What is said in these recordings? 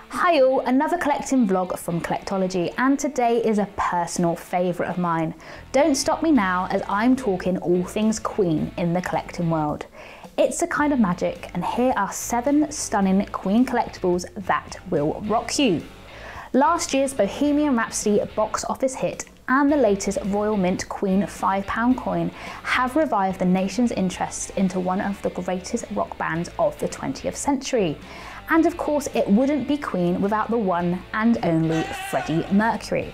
Hi all, another collecting vlog from Collectology, and today is a personal favourite of mine. Don't stop me now as I'm talking all things Queen in the collecting world. It's a kind of magic, and here are 7 stunning Queen collectibles that will rock you. Last year's Bohemian Rhapsody box office hit and the latest Royal Mint Queen £5 coin have revived the nation's interest into one of the greatest rock bands of the 20th century. And of course, it wouldn't be Queen without the one and only Freddie Mercury.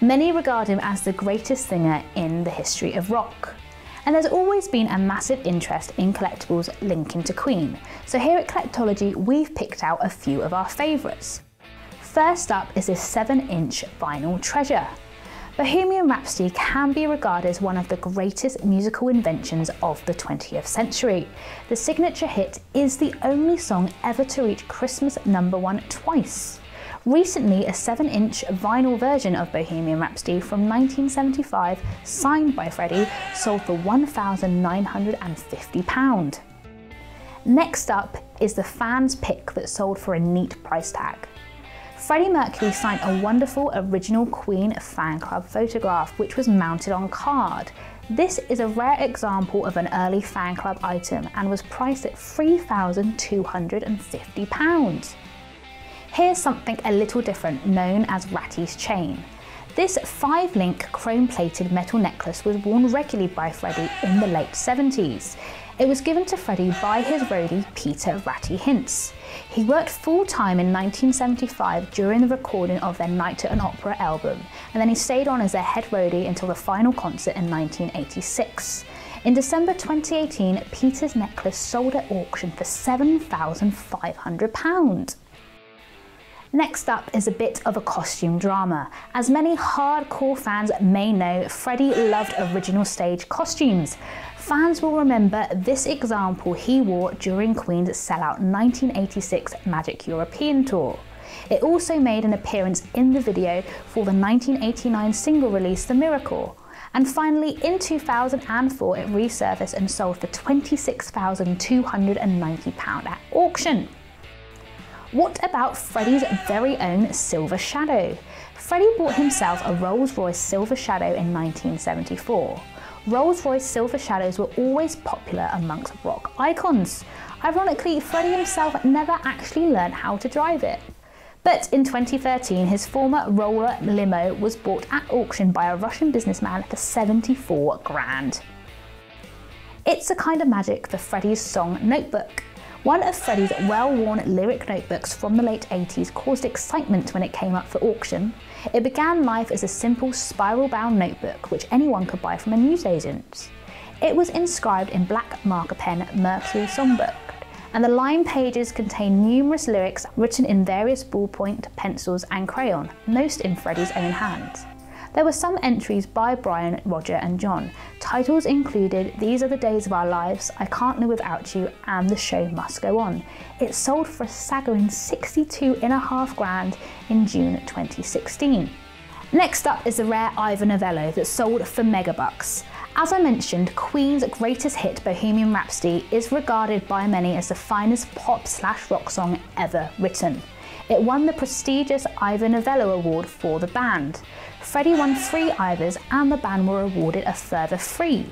Many regard him as the greatest singer in the history of rock. And there's always been a massive interest in collectibles linking to Queen. So here at Collectology, we've picked out a few of our favourites. First up is this 7-inch vinyl treasure. Bohemian Rhapsody can be regarded as one of the greatest musical inventions of the 20th century. The signature hit is the only song ever to reach Christmas #1 twice. Recently, a 7-inch vinyl version of Bohemian Rhapsody from 1975, signed by Freddie, sold for £1,950. Next up is the fan's pick that sold for a neat price tag. Freddie Mercury signed a wonderful original Queen fan club photograph which was mounted on card. This is a rare example of an early fan club item and was priced at £3,250. Here's something a little different, known as Ratty's chain. This 5-link chrome-plated metal necklace was worn regularly by Freddie in the late 70s. It was given to Freddie by his roadie Peter Ratty Hintz. He worked full-time in 1975 during the recording of their Night at an Opera album, and then he stayed on as their head roadie until the final concert in 1986. In December 2018, Peter's necklace sold at auction for £7,500. Next up is a bit of a costume drama. As many hardcore fans may know, Freddie loved original stage costumes. Fans will remember this example he wore during Queen's sellout 1986 Magic European tour. It also made an appearance in the video for the 1989 single release The Miracle. And finally, in 2004, it resurfaced and sold for £26,290 at auction. What about Freddie's very own Silver Shadow? Freddie bought himself a Rolls-Royce Silver Shadow in 1974. Rolls-Royce Silver Shadows were always popular amongst rock icons. Ironically, Freddie himself never actually learned how to drive it. But in 2013, his former Roller limo was bought at auction by a Russian businessman for 74 grand. It's a kind of magic for Freddie's song notebook. One of Freddie's well-worn lyric notebooks from the late 80s caused excitement when it came up for auction. It began life as a simple spiral-bound notebook which anyone could buy from a newsagent. It was inscribed in black marker pen Mercury Songbook, and the line pages contain numerous lyrics written in various ballpoint, pencils and crayon, most in Freddie's own hand. There were some entries by Brian, Roger and John. Titles included These Are the Days of Our Lives, I Can't Live Without You and The Show Must Go On. It sold for a staggering £62.5 grand in June 2016. Next up is the rare Ivor Novello that sold for megabucks. As I mentioned, Queen's greatest hit Bohemian Rhapsody is regarded by many as the finest pop/rock song ever written. It won the prestigious Ivor Novello Award for the band. Freddie won 3 Ivors and the band were awarded a further 3.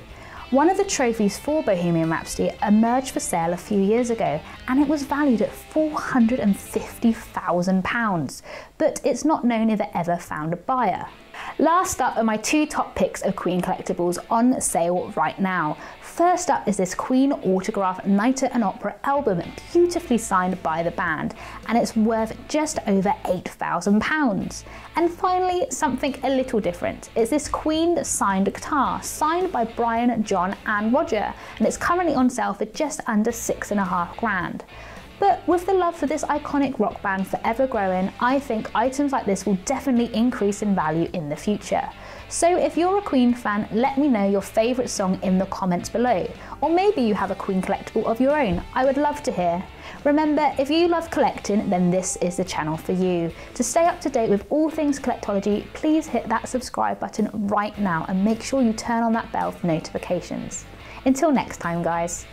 One of the trophies for Bohemian Rhapsody emerged for sale a few years ago and it was valued at £450,000, but it's not known if it ever found a buyer. Last up are my 2 top picks of Queen collectibles on sale right now. First up is this Queen autographed Night at an Opera album, beautifully signed by the band, and it's worth just over £8,000. And finally, something a little different. It's this Queen signed guitar, signed by Brian, John and Roger, and it's currently on sale for just under £6.5 grand. But with the love for this iconic rock band forever growing, I think items like this will definitely increase in value in the future. So if you're a Queen fan, let me know your favourite song in the comments below. Or maybe you have a Queen collectible of your own. I would love to hear. Remember, if you love collecting, then this is the channel for you. To stay up to date with all things Collectology, please hit that subscribe button right now and make sure you turn on that bell for notifications. Until next time, guys.